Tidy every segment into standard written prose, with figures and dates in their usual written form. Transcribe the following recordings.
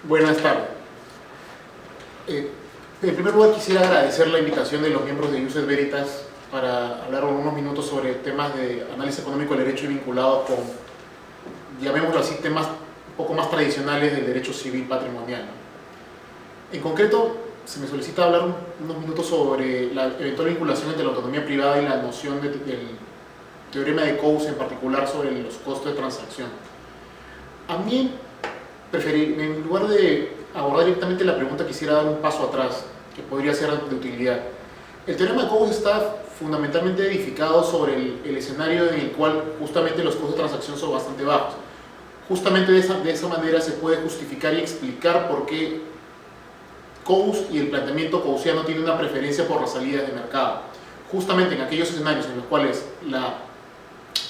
Buenas tardes. En primer lugar, quisiera agradecer la invitación de los miembros de Iusset Veritas para hablar unos minutos sobre temas de análisis económico del derecho y vinculados con, llamémoslo así, temas un poco más tradicionales del derecho civil patrimonial. En concreto, se me solicita hablar unos minutos sobre la eventual vinculación entre la autonomía privada y la noción del teorema de Coase, en particular sobre los costos de transacción. A mí, en lugar de abordar directamente la pregunta, quisiera dar un paso atrás, que podría ser de utilidad. El teorema de Coase está fundamentalmente edificado sobre el escenario en el cual justamente los costos de transacción son bastante bajos. Justamente de esa manera se puede justificar y explicar por qué Coase y el planteamiento coasiano tiene una preferencia por las salidas de mercado. Justamente en aquellos escenarios en los cuales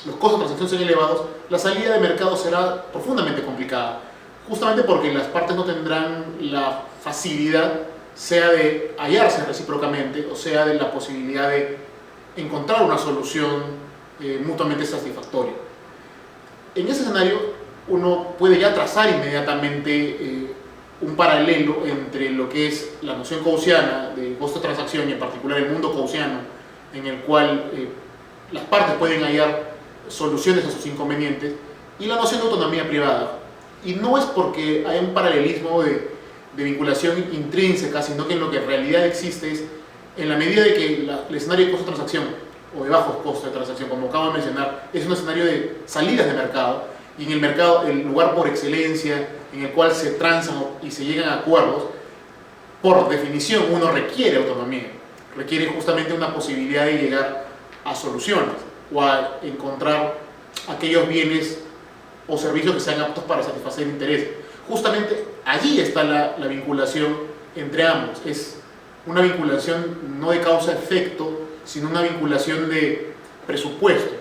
los costos de transacción son elevados, la salida de mercado será profundamente complicada, justamente porque las partes no tendrán la facilidad, sea de hallarse recíprocamente, o sea de la posibilidad de encontrar una solución mutuamente satisfactoria. En ese escenario, uno puede ya trazar inmediatamente un paralelo entre lo que es la noción coasiana de costo de transacción, y en particular el mundo coasiano, en el cual las partes pueden hallar soluciones a sus inconvenientes, y la noción de autonomía privada. Y no es porque hay un paralelismo de vinculación intrínseca, sino que lo que en realidad existe es, en la medida de que el escenario de costo de transacción, o de bajos costos de transacción, como acabo de mencionar, es un escenario de salidas de mercado, y en el mercado, el lugar por excelencia en el cual se transan y se llegan a acuerdos, por definición uno requiere autonomía, requiere justamente una posibilidad de llegar a soluciones o a encontrar aquellos bienes o servicios que sean aptos para satisfacer intereses. Justamente allí está la vinculación entre ambos. Es una vinculación no de causa-efecto, sino una vinculación de presupuesto.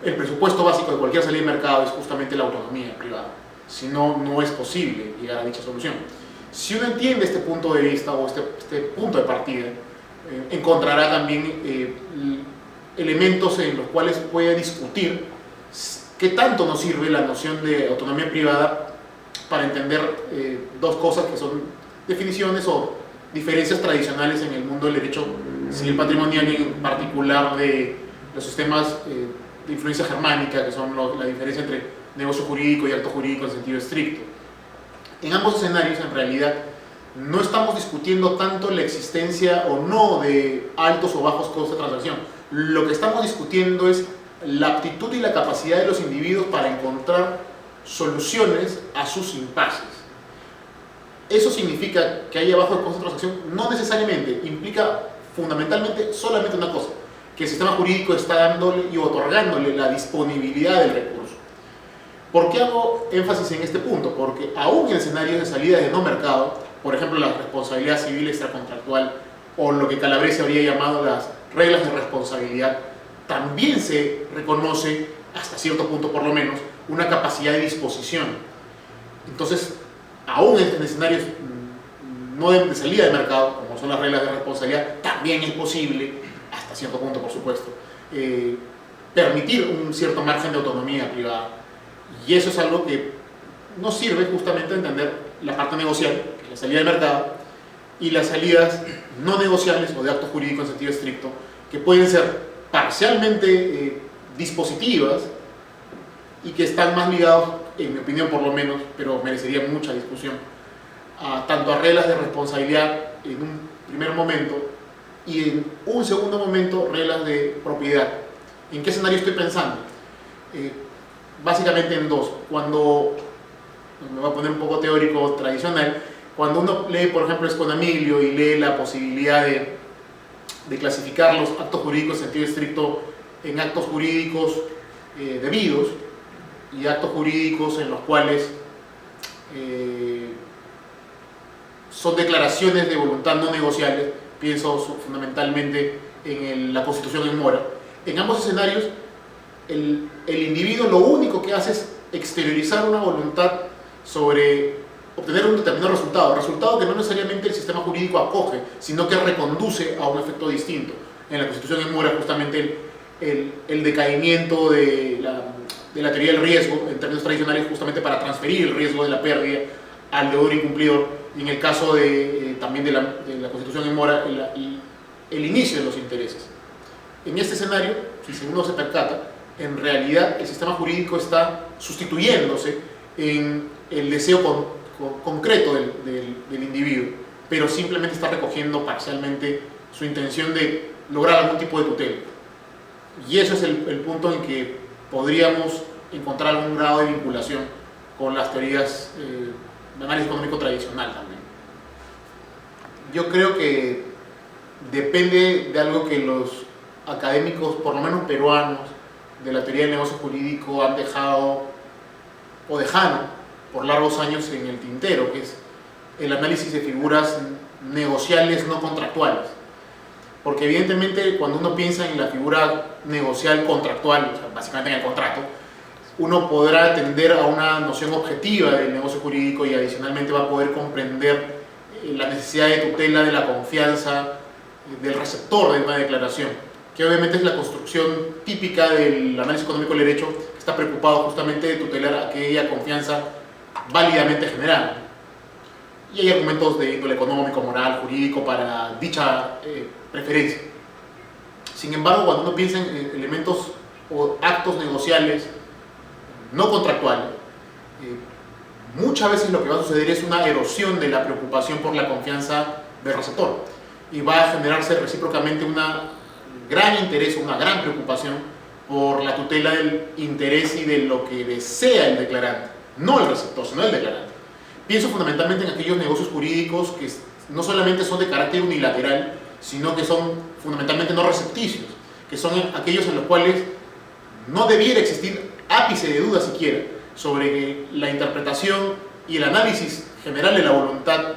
El presupuesto básico de cualquier salida de mercado es justamente la autonomía privada. Si no, no es posible llegar a dicha solución. Si uno entiende este punto de vista o este punto de partida, encontrará también elementos en los cuales puede discutir qué tanto nos sirve la noción de autonomía privada para entender dos cosas que son definiciones o diferencias tradicionales en el mundo del derecho civil patrimonial, y en particular de los sistemas de influencia germánica, que son la diferencia entre negocio jurídico y acto jurídico en sentido estricto. En ambos escenarios, en realidad, no estamos discutiendo tanto la existencia o no de altos o bajos costos de transacción. Lo que estamos discutiendo es la aptitud y la capacidad de los individuos para encontrar soluciones a sus impases. ¿Eso significa que haya bajo costo de transacción? No necesariamente, implica fundamentalmente solamente una cosa: que el sistema jurídico está dándole y otorgándole la disponibilidad del recurso. ¿Por qué hago énfasis en este punto? Porque aún en escenarios de salida de no mercado, por ejemplo la responsabilidad civil extracontractual o lo que Calabrese habría llamado las reglas de responsabilidad, también se reconoce, hasta cierto punto por lo menos, una capacidad de disposición. Entonces, aún en escenarios no de salida de mercado, como son las reglas de responsabilidad, también es posible, hasta cierto punto por supuesto, permitir un cierto margen de autonomía privada. Y eso es algo que nos sirve justamente a entender la parte negocial, que es la salida de mercado, y las salidas no negociables o de acto jurídico en sentido estricto, que pueden ser parcialmente dispositivas y que están más ligados, en mi opinión por lo menos, pero merecería mucha discusión, tanto a reglas de responsabilidad en un primer momento y en un segundo momento reglas de propiedad. ¿En qué escenario estoy pensando? Básicamente en dos. Cuando, me voy a poner un poco teórico tradicional, cuando uno lee por ejemplo Esconamilio y lee la posibilidad de clasificar los actos jurídicos en sentido estricto en actos jurídicos debidos y actos jurídicos en los cuales son declaraciones de voluntad no negociables, pienso fundamentalmente en la Constitución en mora. En ambos escenarios, el individuo lo único que hace es exteriorizar una voluntad sobre obtener un determinado resultado que no necesariamente el sistema jurídico acoge, sino que reconduce a un efecto distinto. En la Constitución en mora justamente el decaimiento de la teoría del riesgo en términos tradicionales, justamente para transferir el riesgo de la pérdida al deudor incumplidor, y en el caso también de la Constitución en mora, el inicio de los intereses. En este escenario, si uno se percata, en realidad el sistema jurídico está sustituyéndose en el deseo concreto del individuo, pero simplemente está recogiendo parcialmente su intención de lograr algún tipo de tutela. Y eso es el punto en que podríamos encontrar algún grado de vinculación con las teorías de análisis económico tradicional también. Yo creo que depende de algo que los académicos, por lo menos peruanos, de la teoría del negocio jurídico han dejado o dejaron por largos años en el tintero, que es el análisis de figuras negociales no contractuales. Porque evidentemente cuando uno piensa en la figura negocial contractual, o sea, básicamente en el contrato, uno podrá atender a una noción objetiva del negocio jurídico y adicionalmente va a poder comprender la necesidad de tutela de la confianza del receptor de una declaración, que obviamente es la construcción típica del análisis económico del derecho, que está preocupado justamente de tutelar aquella confianza válidamente generada. Y hay argumentos de índole económico, moral, jurídico para dicha preferencia. Sin embargo, cuando uno piensa en elementos o actos negociales no contractuales, muchas veces lo que va a suceder es una erosión de la preocupación por la confianza del receptor y va a generarse recíprocamente un gran interés, una gran preocupación por la tutela del interés y de lo que desea el declarante, no el receptor, sino el declarante. Pienso fundamentalmente en aquellos negocios jurídicos que no solamente son de carácter unilateral, sino que son fundamentalmente no recepticios, que son aquellos en los cuales no debiera existir ápice de duda siquiera sobre la interpretación y el análisis general de la voluntad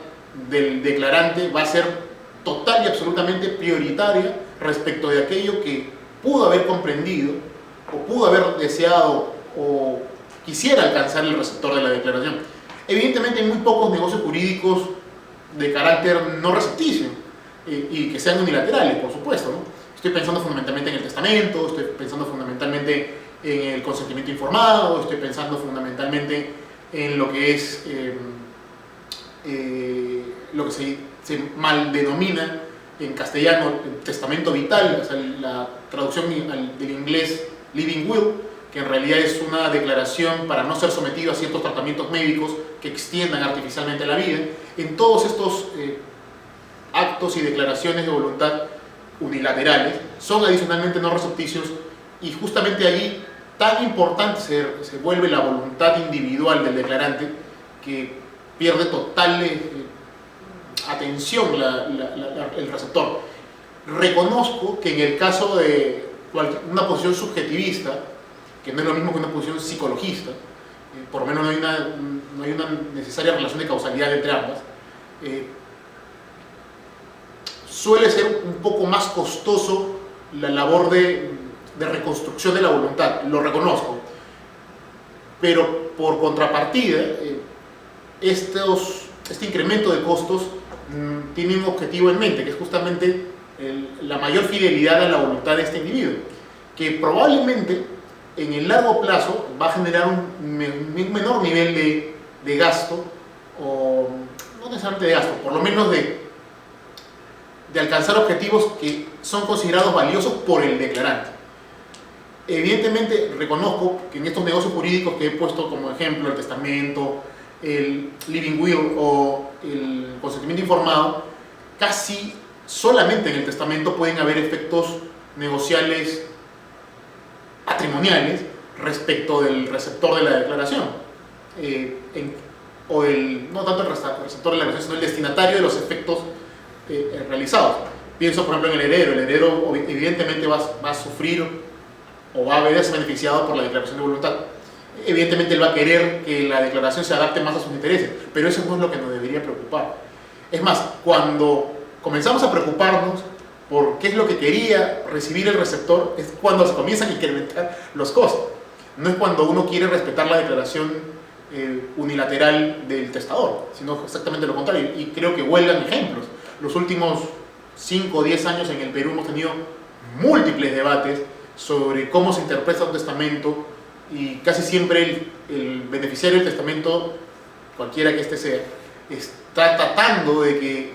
del declarante va a ser total y absolutamente prioritaria respecto de aquello que pudo haber comprendido o pudo haber deseado o quisiera alcanzar el receptor de la declaración. Evidentemente hay muy pocos negocios jurídicos de carácter no recepticio y que sean unilaterales, por supuesto, ¿no? Estoy pensando fundamentalmente en el testamento, estoy pensando fundamentalmente en el consentimiento informado, estoy pensando fundamentalmente en lo que es lo que se mal denomina en castellano el testamento vital, o sea, la traducción del inglés living will, que en realidad es una declaración para no ser sometido a ciertos tratamientos médicos que extiendan artificialmente la vida. En todos estos actos y declaraciones de voluntad unilaterales son adicionalmente no recepticios, y justamente allí tan importante se vuelve la voluntad individual del declarante que pierde total atención el receptor. Reconozco que en el caso de una posición subjetivista, que no es lo mismo que una posición psicologista, por lo menos no hay una necesaria relación de causalidad entre ambas, suele ser un poco más costoso la labor de reconstrucción de la voluntad, lo reconozco, pero por contrapartida este incremento de costos tiene un objetivo en mente, que es justamente la mayor fidelidad a la voluntad de este individuo, que probablemente en el largo plazo va a generar un menor nivel de gasto, o no necesariamente de gasto, por lo menos de alcanzar objetivos que son considerados valiosos por el declarante. Evidentemente reconozco que en estos negocios jurídicos que he puesto como ejemplo, el testamento, el living will o el consentimiento informado, casi solamente en el testamento pueden haber efectos negociales patrimoniales respecto del receptor de la declaración, no tanto el receptor de la declaración, sino el destinatario de los efectos realizados. Pienso por ejemplo en el heredero evidentemente va a sufrir o va a verse beneficiado por la declaración de voluntad. Evidentemente él va a querer que la declaración se adapte más a sus intereses, pero eso no es lo que nos debería preocupar. Es más, cuando comenzamos a preocuparnos por qué es lo que quería recibir el receptor, es cuando se comienzan a incrementar los costos. No es cuando uno quiere respetar la declaración unilateral del testador, sino exactamente lo contrario. Y creo que huelgan ejemplos. Los últimos 5 o 10 años en el Perú hemos tenido múltiples debates sobre cómo se interpreta un testamento, y casi siempre el beneficiario del testamento cualquiera que este sea, está tratando de que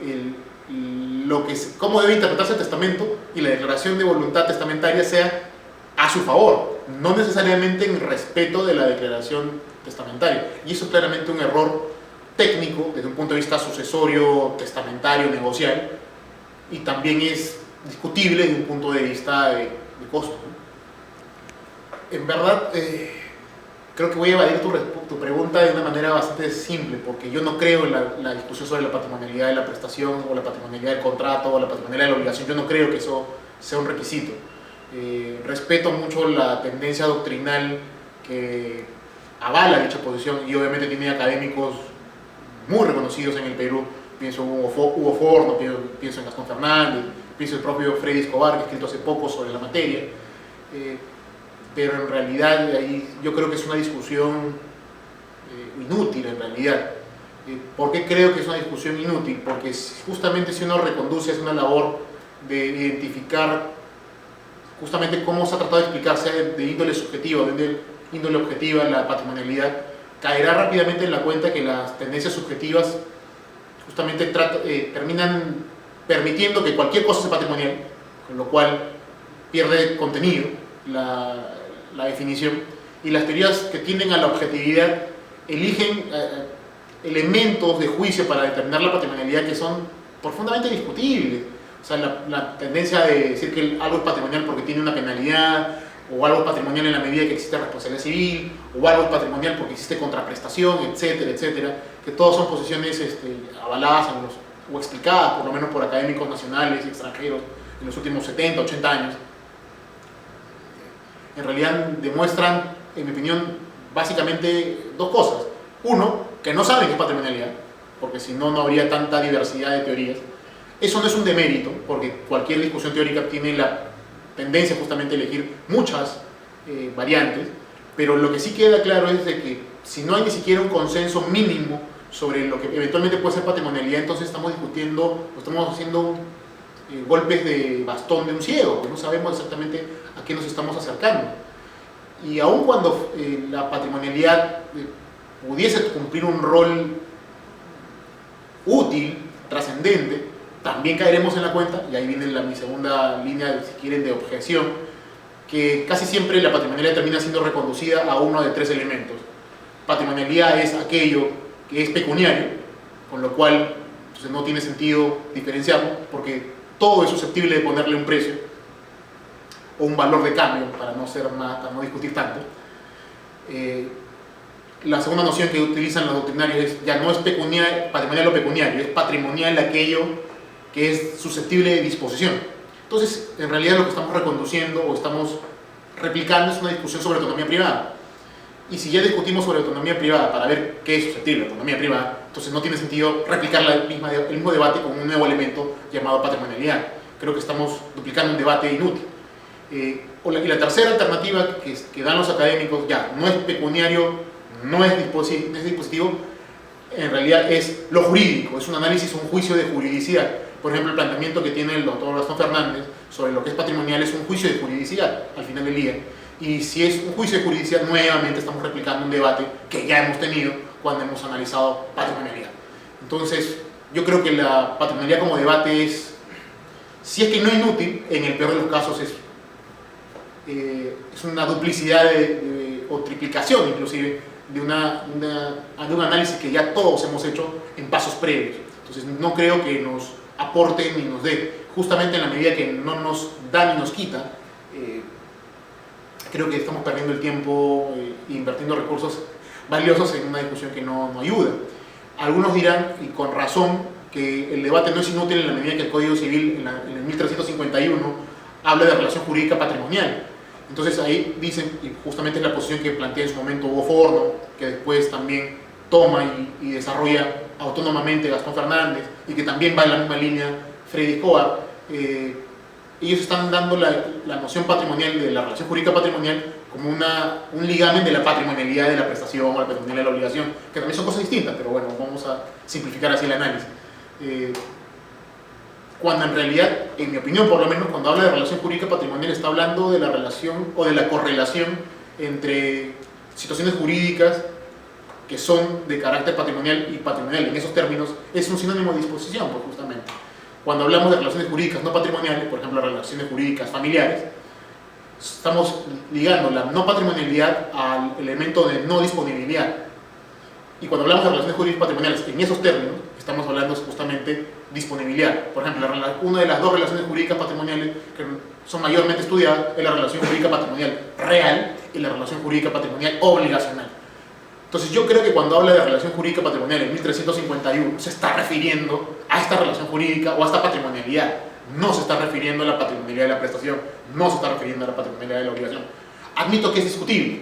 cómo debe interpretarse el testamento y la declaración de voluntad testamentaria sea a su favor, no necesariamente en respeto de la declaración testamentaria. Y eso es claramente un error técnico desde un punto de vista sucesorio, testamentario, negocial, y también es discutible desde un punto de vista de costo. En verdad, creo que voy a evadir tu pregunta de una manera bastante simple, porque yo no creo en la discusión sobre la patrimonialidad de la prestación, o la patrimonialidad del contrato, o la patrimonialidad de la obligación. Yo no creo que eso sea un requisito. Respeto mucho la tendencia doctrinal que avala dicha posición, y obviamente tiene académicos muy reconocidos en el Perú. Pienso en Hugo Forno, pienso en Gastón Fernández, pienso en el propio Freddy Escobar, que ha escrito hace poco sobre la materia. Pero en realidad yo creo que es una discusión inútil en realidad. ¿Por qué creo que es una discusión inútil? Porque justamente si uno reconduce, es una labor de identificar justamente cómo se ha tratado de explicarse de índole subjetiva, de índole objetiva la patrimonialidad, caerá rápidamente en la cuenta que las tendencias subjetivas justamente terminan permitiendo que cualquier cosa sea patrimonial, con lo cual pierde contenido la definición, y las teorías que tienden a la objetividad eligen elementos de juicio para determinar la patrimonialidad que son profundamente discutibles. O sea, la tendencia de decir que algo es patrimonial porque tiene una penalidad, o algo es patrimonial en la medida que existe responsabilidad civil, o algo es patrimonial porque existe contraprestación, etcétera, etcétera, que todas son posiciones avaladas o explicadas por lo menos por académicos nacionales y extranjeros en los últimos 70, 80 años. En realidad demuestran, en mi opinión, básicamente dos cosas. Uno, que no saben qué es patrimonialidad, porque si no, no habría tanta diversidad de teorías. Eso no es un demérito, porque cualquier discusión teórica tiene la tendencia justamente a elegir muchas variantes, pero lo que sí queda claro es de que si no hay ni siquiera un consenso mínimo sobre lo que eventualmente puede ser patrimonialidad, entonces estamos discutiendo, o estamos haciendo golpes de bastón de un ciego, porque no sabemos exactamente a qué nos estamos acercando. Y aun cuando la patrimonialidad pudiese cumplir un rol útil, trascendente, también caeremos en la cuenta, y ahí viene mi segunda línea, si quieren, de objeción, que casi siempre la patrimonialidad termina siendo reconducida a uno de tres elementos. Patrimonialidad es aquello que es pecuniario, con lo cual entonces, no tiene sentido diferenciarlo, porque todo es susceptible de ponerle un precio o un valor de cambio, para no discutir tanto. La segunda noción que utilizan los doctrinarios es, ya no es patrimonial o pecuniario, es patrimonial aquello que es susceptible de disposición. Entonces, en realidad lo que estamos reconduciendo o estamos replicando es una discusión sobre autonomía privada. Y si ya discutimos sobre autonomía privada para ver qué es susceptible de autonomía privada, entonces no tiene sentido replicar el mismo debate con un nuevo elemento llamado patrimonialidad. Creo que estamos duplicando un debate inútil. Y la tercera alternativa que dan los académicos, ya no es pecuniario, no es dispositivo, en realidad es lo jurídico, es un análisis, un juicio de juridicidad. Por ejemplo, el planteamiento que tiene el doctor Gastón Fernández sobre lo que es patrimonial es un juicio de juridicidad al final del día. Y si es un juicio de juridicidad, nuevamente estamos replicando un debate que ya hemos tenido cuando hemos analizado patrimonialidad. Entonces, yo creo que la patrimonialidad como debate es, si es que no inútil, en el peor de los casos es una duplicidad o triplicación inclusive de un análisis que ya todos hemos hecho en pasos previos. Entonces, no creo que nos aporte ni nos dé, justamente en la medida que no nos da ni nos quita. Creo que estamos perdiendo el tiempo e invirtiendo recursos valiosos en una discusión que no ayuda. Algunos dirán, y con razón, que el debate no es inútil en la medida que el Código Civil, en el 1351, habla de relación jurídica patrimonial. Entonces ahí dicen, y justamente es la posición que plantea en su momento Hugo Forno, que después también toma y desarrolla autónomamente Gastón Fernández, y que también va en la misma línea Freddy Escobar. Ellos están dando la noción patrimonial de la relación jurídica patrimonial como un ligamen de la patrimonialidad de la prestación o la patrimonialidad de la obligación, que también son cosas distintas, pero bueno, vamos a simplificar así el análisis. Cuando en realidad, en mi opinión por lo menos, cuando habla de relación jurídica patrimonial está hablando de la relación o de la correlación entre situaciones jurídicas que son de carácter patrimonial y patrimonial en esos términos es un sinónimo de disposición, pues justamente. Cuando hablamos de relaciones jurídicas no patrimoniales, por ejemplo, relaciones jurídicas familiares, estamos ligando la no patrimonialidad al elemento de no disponibilidad. Y cuando hablamos de relaciones jurídicas patrimoniales en esos términos, estamos hablando justamente disponibilidad. Por ejemplo, una de las dos relaciones jurídicas patrimoniales que son mayormente estudiadas es la relación jurídica patrimonial real y la relación jurídica patrimonial obligacional. Entonces yo creo que cuando habla de relación jurídica patrimonial en 1351 se está refiriendo a esta relación jurídica o a esta patrimonialidad. No se está refiriendo a la patrimonialidad de la prestación, no se está refiriendo a la patrimonialidad de la obligación. Admito que es discutible.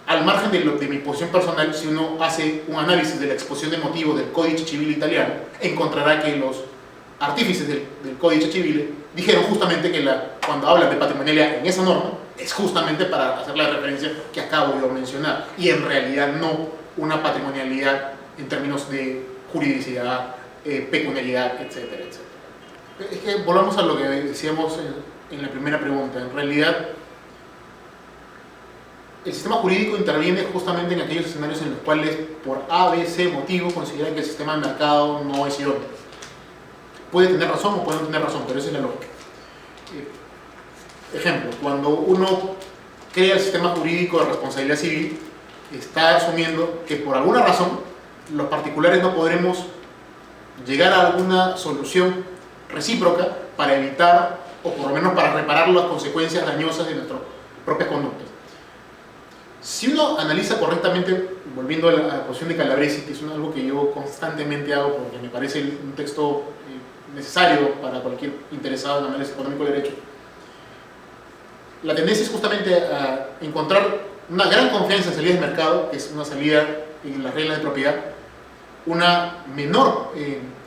Al margen de mi posición personal, si uno hace un análisis de la exposición de motivos del Códice Civile italiano, encontrará que los artífices del Códice Civile dijeron justamente que cuando hablan de patrimonialidad en esa norma, es justamente para hacer la referencia que acabo de mencionar, y en realidad no una patrimonialidad en términos de juridicidad, pecuniariedad, etcétera, etcétera. Es que volvamos a lo que decíamos en la primera pregunta. En realidad, el sistema jurídico interviene justamente en aquellos escenarios en los cuales, por A, B, C motivo, consideran que el sistema de mercado no es idóneo. Puede tener razón o puede no tener razón, pero esa es la lógica. Ejemplo, cuando uno crea el sistema jurídico de responsabilidad civil, está asumiendo que por alguna razón los particulares no podremos llegar a alguna solución recíproca para evitar, o por lo menos para reparar las consecuencias dañosas de nuestras propias conductas. Si uno analiza correctamente, volviendo a la posición de Calabresi, que es algo que yo constantemente hago porque me parece un texto necesario para cualquier interesado en análisis económico del derecho, la tendencia es justamente a encontrar una gran confianza en salidas de mercado, que es una salida en las reglas de propiedad, una menor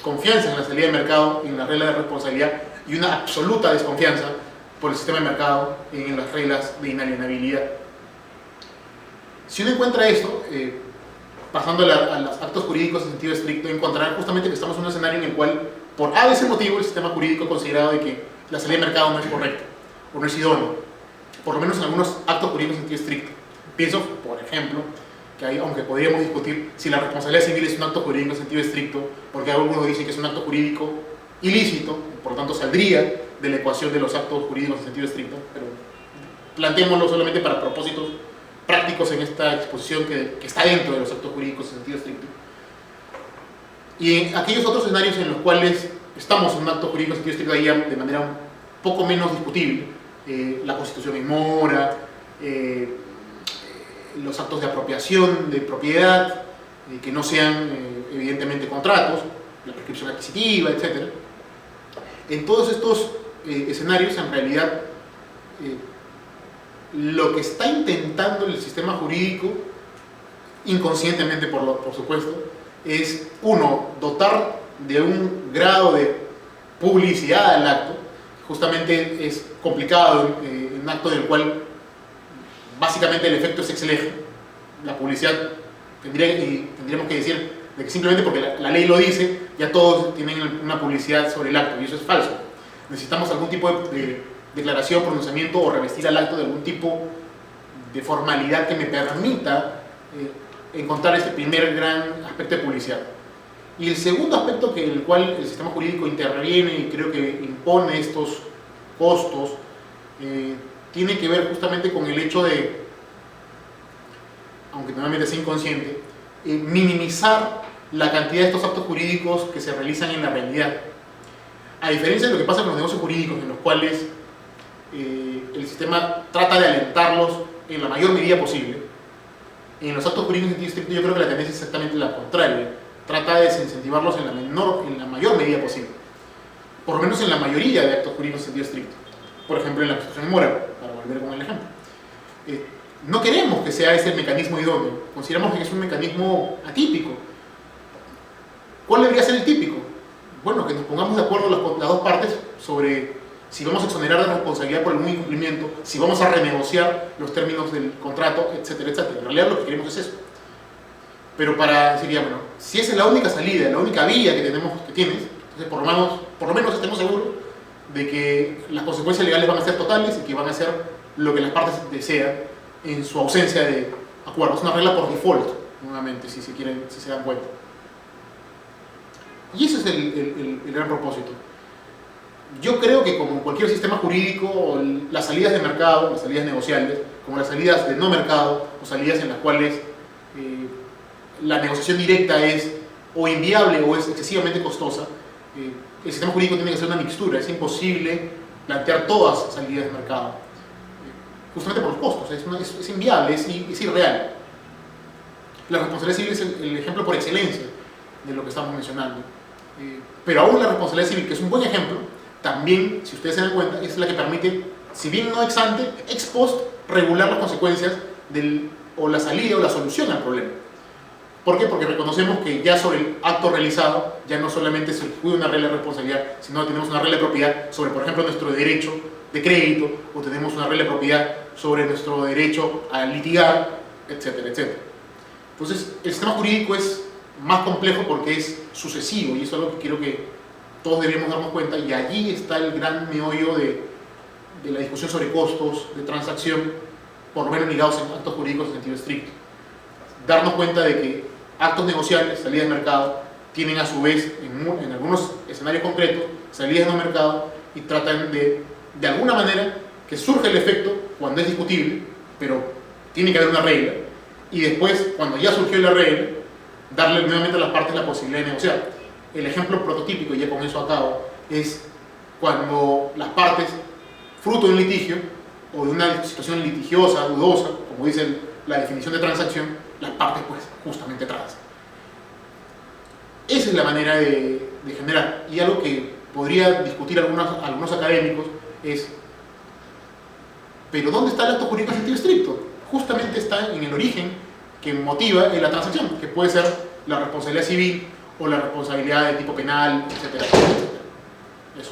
confianza en la salida de mercado en las reglas de responsabilidad y una absoluta desconfianza por el sistema de mercado en las reglas de inalienabilidad. Si uno encuentra esto, pasando a los actos jurídicos en sentido estricto, encontrarán justamente que estamos en un escenario en el cual, por A, ese motivo, el sistema jurídico ha considerado de que la salida de mercado no es correcta o no es idóneo, por lo menos en algunos actos jurídicos en sentido estricto. Pienso, por ejemplo, que hay, aunque podríamos discutir si la responsabilidad civil es un acto jurídico en sentido estricto, porque algunos dicen que es un acto jurídico ilícito, por lo tanto saldría de la ecuación de los actos jurídicos en sentido estricto, pero planteémoslo solamente para propósitos prácticos en esta exposición que está dentro de los actos jurídicos en sentido estricto. Y en aquellos otros escenarios en los cuales estamos en un acto jurídico en sentido estricto, ahí de manera un poco menos discutible, la Constitución en mora, los actos de apropiación de propiedad, que no sean evidentemente contratos, la prescripción adquisitiva, etc. En todos estos escenarios, en realidad, lo que está intentando el sistema jurídico, inconscientemente por supuesto, es, uno, dotar de un grado de publicidad al acto. Justamente es complicado en un acto en el cual básicamente el efecto es ex lege. La publicidad, tendríamos que decir de que simplemente porque la ley lo dice, ya todos tienen una publicidad sobre el acto, y eso es falso. Necesitamos algún tipo de declaración, pronunciamiento o revestir al acto de algún tipo de formalidad que me permita encontrar este primer gran aspecto de publicidad. Y el segundo aspecto en el cual el sistema jurídico interviene y creo que impone estos costos tiene que ver justamente con el hecho de, aunque normalmente sea inconsciente, minimizar la cantidad de estos actos jurídicos que se realizan en la realidad. A diferencia de lo que pasa con los negocios jurídicos, en los cuales el sistema trata de alentarlos en la mayor medida posible, en los actos jurídicos en sentido estricto yo creo que la tendencia es exactamente la contraria. Trata de desincentivarlos en la mayor medida posible, por lo menos en la mayoría de actos jurídicos en sentido estricto. Por ejemplo, en la Constitución en mora, para volver con el ejemplo. No queremos que sea ese el mecanismo idóneo, consideramos que es un mecanismo atípico. ¿Cuál debería ser el típico? Bueno, que nos pongamos de acuerdo las dos partes sobre si vamos a exonerar de responsabilidad por algún incumplimiento, si vamos a renegociar los términos del contrato, etcétera, etcétera. En realidad lo que queremos es eso. Pero para decir, ya, bueno, si esa es la única salida, la única vía que tienes, entonces por lo menos estemos seguros de que las consecuencias legales van a ser totales y que van a ser lo que las partes desean en su ausencia de acuerdo, es una regla por default, nuevamente, si se dan cuenta. Y ese es el gran propósito. Yo creo que como cualquier sistema jurídico, las salidas de mercado, las salidas negociables, como las salidas de no mercado, o salidas en las cuales la negociación directa es o inviable o es excesivamente costosa, el sistema jurídico tiene que ser una mixtura. Es imposible plantear todas salidas de mercado, justamente por los costos. Es inviable, es irreal. La responsabilidad civil es el ejemplo por excelencia de lo que estamos mencionando. Pero aún la responsabilidad civil, que es un buen ejemplo, también, si ustedes se dan cuenta, es la que permite, si bien no ex ante, ex post, regular las consecuencias o la salida o la solución al problema. ¿Por qué? Porque reconocemos que ya sobre el acto realizado, ya no solamente se cuida una regla de responsabilidad, sino que tenemos una regla de propiedad sobre, por ejemplo, nuestro derecho de crédito, o tenemos una regla de propiedad sobre nuestro derecho a litigar, etcétera, etcétera. Entonces, el sistema jurídico es más complejo porque es sucesivo, y eso es algo que quiero que todos deberíamos darnos cuenta, y allí está el gran meollo de la discusión sobre costos de transacción, por lo menos ligados en actos jurídicos en sentido estricto. Darnos cuenta de que actos negociables, salidas de mercado, tienen a su vez, en algunos escenarios concretos, salidas de no mercado, y tratan de alguna manera, que surge el efecto cuando es discutible, pero tiene que haber una regla, y después, cuando ya surgió la regla, darle nuevamente a las partes la posibilidad de negociar. El ejemplo prototípico, y ya con eso acabo, es cuando las partes, fruto de un litigio, o de una situación litigiosa, dudosa, como dice la definición de transacción, las partes pues justamente transan. Esa es la manera de generar, y algo que podría discutir algunos académicos es, ¿pero dónde está el acto jurídico en sentido estricto? Justamente está en el origen que motiva la transacción, que puede ser la responsabilidad civil o la responsabilidad de tipo penal, etcétera, etcétera. Eso.